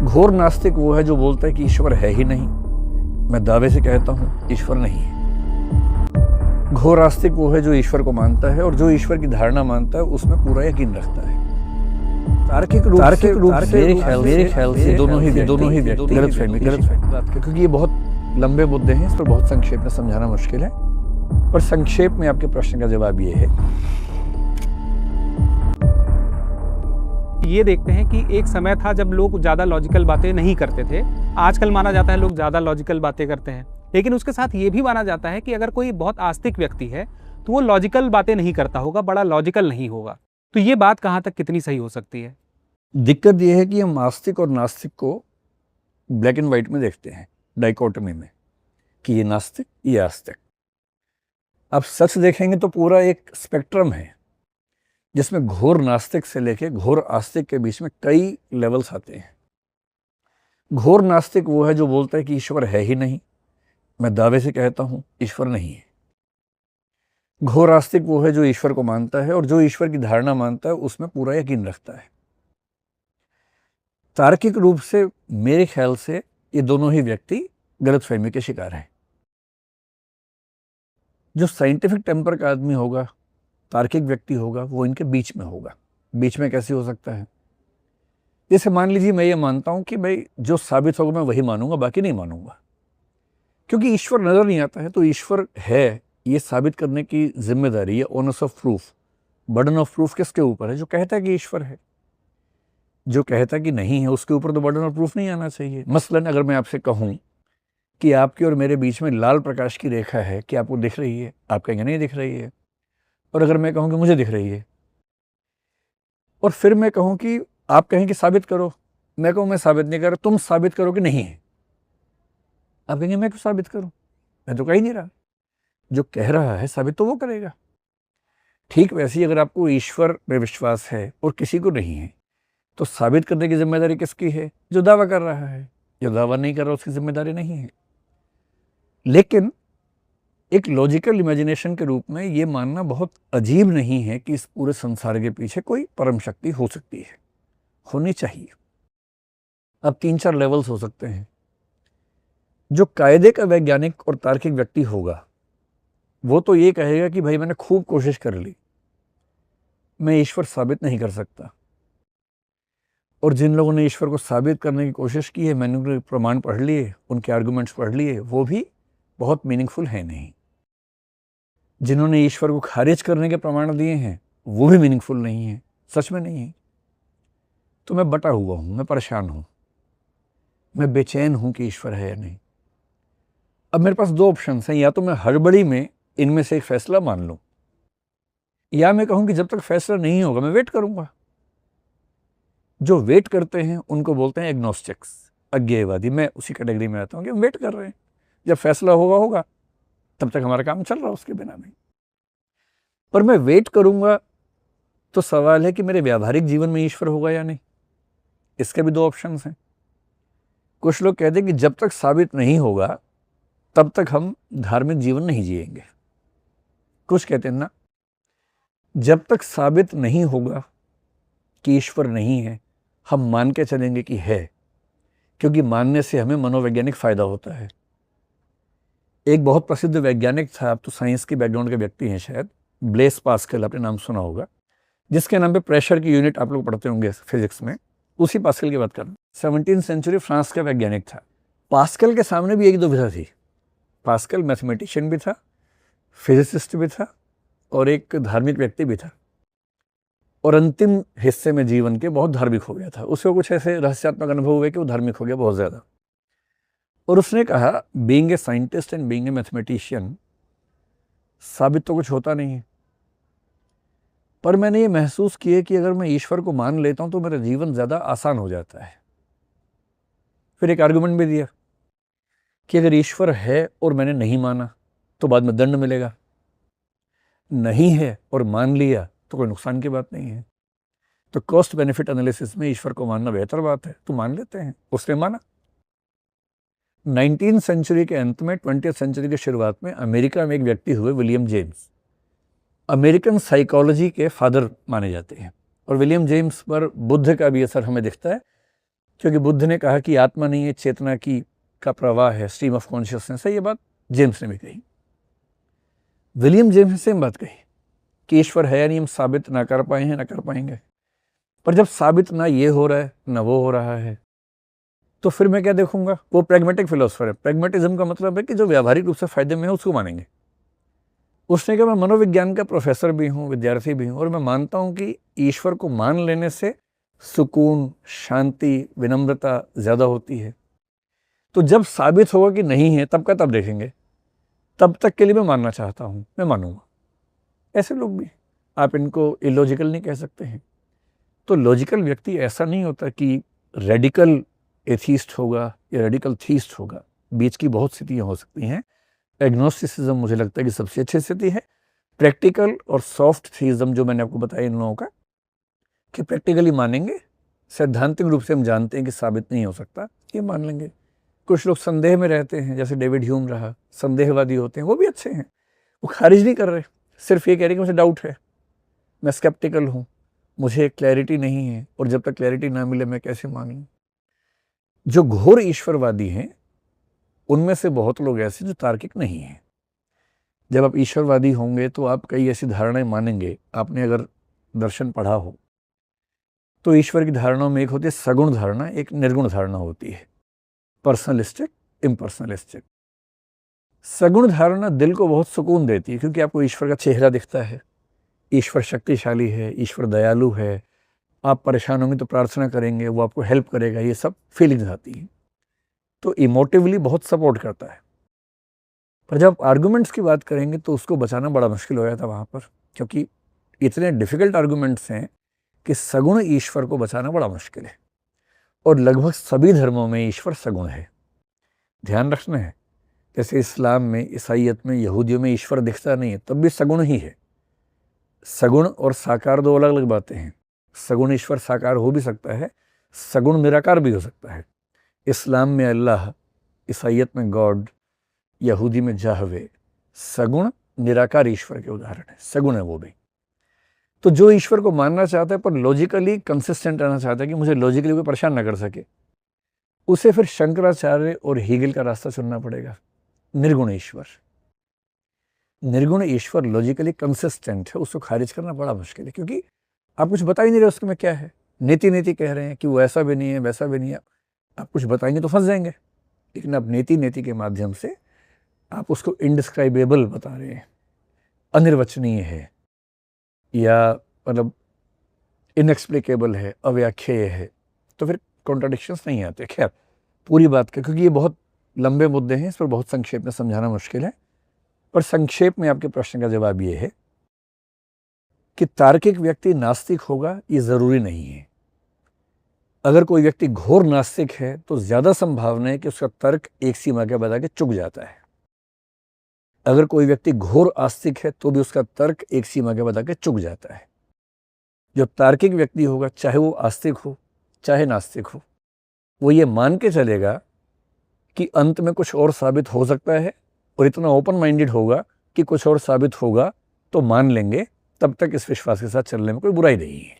घोर नास्तिक वो है जो बोलता है कि ईश्वर है ही नहीं। मैं दावे से कहता हूँ ईश्वर नहीं है। घोर आस्तिक वो है जो ईश्वर को मानता है और जो ईश्वर की धारणा मानता है उसमें पूरा यकीन रखता है। तार्किक रूप से मेरे ख्याल से दोनों ही व्यक्ति गलतफहमी क्योंकि ये बहुत लंबे मुद्दे हैं, इस पर बहुत संक्षेप में समझाना मुश्किल है। पर संक्षेप में आपके प्रश्न का जवाब ये है, ये देखते हैं कि एक समय था जब लोग ज़्यादा लॉजिकल बातें नहीं करते थे। आजकल माना जाता है लोग ज़्यादा लॉजिकल बातें करते हैं, लेकिन उसके साथ ये भी माना जाता है कि अगर कोई बहुत आस्तिक व्यक्ति है तो वो लॉजिकल बातें नहीं करता होगा, बड़ा लॉजिकल नहीं होगा। तो ये बात कहाँ तक कितनी सही हो सकती है? दिक्कत ये है कि हम आस्तिक और नास्तिक को ब्लैक एंड व्हाइट में देखते हैं, डाइकोटमी में, कि ये नास्तिक ये आस्तिक। अब सच देखेंगे तो पूरा एक स्पेक्ट्रम है जिसमें घोर नास्तिक से लेके घोर आस्तिक के बीच में कई लेवल्स आते हैं। घोर नास्तिक वो है जो बोलता है कि ईश्वर है ही नहीं। मैं दावे से कहता हूं ईश्वर नहीं है। घोर आस्तिक वो है जो ईश्वर को मानता है और जो ईश्वर की धारणा मानता है उसमें पूरा यकीन रखता है। तार्किक रूप से मेरे ख्याल से ये दोनों ही व्यक्ति गलतफहमी के शिकार हैं। जो साइंटिफिक टेम्पर का आदमी होगा, तार्किक व्यक्ति होगा, वो इनके बीच में होगा। बीच में कैसे हो सकता है? जैसे मान लीजिए मैं ये मानता हूं कि भाई जो साबित होगा मैं वही मानूंगा, बाकी नहीं मानूंगा, क्योंकि ईश्वर नजर नहीं आता है। तो ईश्वर है ये साबित करने की जिम्मेदारी है, honours of proof, burden of proof किसके ऊपर है? जो कहता है कि ईश्वर है। जो कहता है कि नहीं है उसके ऊपर तो बर्डन ऑफ प्रूफ नहीं आना चाहिए। मसलन अगर मैं आपसे कहूं कि आपके और मेरे बीच में लाल प्रकाश की रेखा है, कि आपको दिख रही है? आप कहेंगे नहीं दिख रही है। और अगर मैं कहूं कि मुझे दिख रही है, और फिर मैं कहूं कि आप कहें कि साबित करो, मैं कहूं मैं साबित नहीं कर रहा, तुम साबित करो कि नहीं है। आप कहेंगे मैं क्यों साबित करूं, मैं तो कह ही नहीं रहा। जो कह रहा है साबित तो वो करेगा। ठीक वैसे ही अगर आपको ईश्वर में विश्वास है और किसी को नहीं है, तो साबित करने की जिम्मेदारी किसकी है? जो दावा कर रहा है। जो दावा नहीं कर रहा उसकी जिम्मेदारी नहीं है। लेकिन एक लॉजिकल इमेजिनेशन के रूप में ये मानना बहुत अजीब नहीं है कि इस पूरे संसार के पीछे कोई परम शक्ति हो सकती है, होनी चाहिए। अब 3-4 लेवल्स हो सकते हैं। जो कायदे का वैज्ञानिक और तार्किक व्यक्ति होगा वो तो ये कहेगा कि भाई मैंने खूब कोशिश कर ली, मैं ईश्वर साबित नहीं कर सकता। और जिन लोगों ने ईश्वर को साबित करने की कोशिश की है, मैंने उनके प्रमाण पढ़ लिए, उनके आर्गुमेंट्स पढ़ लिए, वो भी बहुत मीनिंगफुल है नहीं। जिन्होंने ईश्वर को खारिज करने के प्रमाण दिए हैं वो भी मीनिंगफुल नहीं है, सच में नहीं है। तो मैं बटा हुआ हूं, मैं परेशान हूं, मैं बेचैन हूं कि ईश्वर है या नहीं। अब मेरे पास 2 ऑप्शंस हैं, या तो मैं हड़बड़ी में इनमें से एक फैसला मान लूं, या मैं कहूं कि जब तक फैसला नहीं होगा मैं वेट करूंगा। जो वेट करते हैं उनको बोलते हैं एग्नोस्टिक्स, अज्ञेयवादी। मैं उसी कैटेगरी में आता हूं कि हम वेट कर रहे हैं, जब फैसला होगा तब तक हमारा काम चल रहा है, उसके बिना नहीं। पर मैं वेट करूंगा तो सवाल है कि मेरे व्यावहारिक जीवन में ईश्वर होगा या नहीं। इसके भी 2 ऑप्शंस हैं। कुछ लोग कहते हैं कि जब तक साबित नहीं होगा तब तक हम धार्मिक जीवन नहीं जिएंगे। कुछ कहते हैं ना, जब तक साबित नहीं होगा कि ईश्वर नहीं है हम मान के चलेंगे कि है, क्योंकि मानने से हमें मनोवैज्ञानिक फायदा होता है। एक बहुत प्रसिद्ध वैज्ञानिक था, आप तो साइंस के बैकग्राउंड के व्यक्ति हैं शायद, ब्लेस पास्कल, आपने नाम सुना होगा, जिसके नाम पे प्रेशर की यूनिट आप लोग पढ़ते होंगे फिजिक्स में। उसी पास्कल की बात कर रहा हूं। 17वीं सेंचुरी फ्रांस का वैज्ञानिक था। पास्कल के सामने भी एक दुविधा थी। पास्कल मैथमेटिशियन भी था, फिजिसिस्ट भी था और एक धार्मिक व्यक्ति भी था, और अंतिम हिस्से में जीवन के बहुत धार्मिक हो गया था। उसको कुछ ऐसे रहस्यात्मक अनुभव हुए कि वो धार्मिक हो गया बहुत ज़्यादा। और उसने कहा, being a scientist and being a mathematician, साबित तो कुछ होता नहीं है, पर मैंने ये महसूस किया कि अगर मैं ईश्वर को मान लेता हूं तो मेरा जीवन ज़्यादा आसान हो जाता है। फिर एक आर्गुमेंट भी दिया कि अगर ईश्वर है और मैंने नहीं माना तो बाद में दंड मिलेगा, नहीं है और मान लिया तो कोई नुकसान की बात नहीं है। तो कॉस्ट बेनिफिट एनालिसिस में ईश्वर को मानना बेहतर बात है, तो मान लेते हैं। उसने माना। 19वीं सेंचुरी के अंत में, 20वीं सेंचुरी की शुरुआत में अमेरिका में एक व्यक्ति हुए, विलियम जेम्स, अमेरिकन साइकोलॉजी के फादर माने जाते हैं। और विलियम जेम्स पर बुद्ध का भी असर हमें दिखता है। क्योंकि बुद्ध ने कहा कि आत्मा नहीं है, चेतना की का प्रवाह है, स्ट्रीम ऑफ कॉन्शियसनेस है। ये बात जेम्स ने भी कही, विलियम जेम्स ने सेम बात कही कि ईश्वर है या नहीं हम साबित ना कर पाए हैं, ना कर पाएंगे। पर जब साबित ना ये हो रहा है ना वो हो रहा है, तो फिर मैं क्या देखूंगा? वो प्रैग्मेटिक फिलोसफर है। प्रैग्मेटिज्म का मतलब है कि जो व्यावहारिक रूप से फायदे में है उसको मानेंगे। उसने कहा मैं मनोविज्ञान का प्रोफेसर भी हूँ, विद्यार्थी भी हूँ, और मैं मानता हूँ कि ईश्वर को मान लेने से सुकून, शांति, विनम्रता ज़्यादा होती है। तो जब साबित होगा कि नहीं है तब का तब देखेंगे, तब तक के लिए मैं मानना चाहता हूँ, मैं मानूंगा। ऐसे लोग भी, आप इनको इलॉजिकल नहीं कह सकते हैं। तो लॉजिकल व्यक्ति ऐसा नहीं होता कि रेडिकल एथीस्ट होगा या रेडिकल थीस्ट होगा। बीच की बहुत स्थितियाँ हो सकती हैं। एग्नोस्टिसिज्म मुझे लगता है कि सबसे अच्छी स्थिति है। प्रैक्टिकल और सॉफ्ट थीइज्म जो मैंने आपको बताया इन लोगों का, कि प्रैक्टिकली मानेंगे, सैद्धांतिक रूप से हम जानते हैं कि साबित नहीं हो सकता, ये मान लेंगे। कुछ लोग संदेह में रहते हैं, जैसे डेविड ह्यूम रहा, संदेहवादी होते हैं, वो भी अच्छे हैं। वो खारिज नहीं कर रहे, सिर्फ ये कह रहे कि मुझे डाउट है, मैं स्केप्टिकल हूँ, मुझे क्लैरिटी नहीं है, और जब तक क्लैरिटी ना मिले मैं कैसे मानूं। जो घोर ईश्वरवादी हैं उनमें से बहुत लोग ऐसे जो तार्किक नहीं हैं। जब आप ईश्वरवादी होंगे तो आप कई ऐसी धारणाएं मानेंगे। आपने अगर दर्शन पढ़ा हो तो ईश्वर की धारणाओं में एक होती है सगुण धारणा, एक निर्गुण धारणा होती है, पर्सनलिस्टिक, इम्पर्सनलिस्टिक। सगुण धारणा दिल को बहुत सुकून देती है, क्योंकि आपको ईश्वर का चेहरा दिखता है, ईश्वर शक्तिशाली है, ईश्वर दयालु है, आप परेशान होंगे तो प्रार्थना करेंगे, वो आपको हेल्प करेगा, ये सब फीलिंग्स आती हैं, तो इमोटिवली बहुत सपोर्ट करता है। पर जब आर्गुमेंट्स की बात करेंगे तो उसको बचाना बड़ा मुश्किल हो जाता वहाँ पर, क्योंकि इतने डिफ़िकल्ट आर्गुमेंट्स हैं कि सगुण ईश्वर को बचाना बड़ा मुश्किल है। और लगभग सभी धर्मों में ईश्वर सगुण है। ध्यान रखना है, जैसे इस्लाम में, ईसाइयत में, यहूदियों में ईश्वर दिखता नहीं है, तब भी सगुण ही है। सगुण और साकार दो अलग अलग बातें हैं। सगुण ईश्वर साकार हो भी सकता है, सगुण निराकार भी हो सकता है। इस्लाम में अल्लाह, ईसाइयत में गॉड, यहूदी में जाहवे, सगुण निराकार ईश्वर के उदाहरण है, सगुण है वो भी। तो जो ईश्वर को मानना चाहता है पर लॉजिकली कंसिस्टेंट रहना चाहता है कि मुझे लॉजिकली कोई परेशान ना कर सके, उसे फिर शंकराचार्य और हीगल का रास्ता चुनना पड़ेगा, निर्गुण ईश्वर। निर्गुण ईश्वर लॉजिकली कंसिस्टेंट है, उसको खारिज करना बड़ा मुश्किल है, क्योंकि आप कुछ बता ही नहीं रहे उसके में क्या है। नीति नीति कह रहे हैं कि वो ऐसा भी नहीं है, वैसा भी नहीं है, आप कुछ बताएंगे तो फंस जाएंगे। लेकिन आप नीति नीति के माध्यम से आप उसको इनडिस्क्राइबेबल बता रहे हैं, अनिर्वचनीय है, या मतलब इनएक्सप्लिकेबल है, अव्याख्येय है, तो फिर कॉन्ट्राडिक्शंस नहीं आते। खैर, पूरी बात का, क्योंकि ये बहुत लंबे मुद्दे हैं, इस पर बहुत संक्षेप में समझाना मुश्किल है, पर संक्षेप में आपके प्रश्न का जवाब ये है कि तार्किक व्यक्ति नास्तिक होगा ये ज़रूरी नहीं है। अगर कोई व्यक्ति घोर नास्तिक है तो ज़्यादा संभावना है कि उसका तर्क एक सीमा के बाद आके चुक जाता है। अगर कोई व्यक्ति घोर आस्तिक है तो भी उसका तर्क एक सीमा के बाद आके चुक जाता है। जो तार्किक व्यक्ति होगा, चाहे वो आस्तिक हो चाहे नास्तिक हो, वो ये मान के चलेगा कि अंत में कुछ और साबित हो सकता है, और इतना ओपन माइंडेड होगा कि कुछ और साबित होगा तो मान लेंगे। तब तक इस विश्वास के साथ चलने में कोई बुराई नहीं है।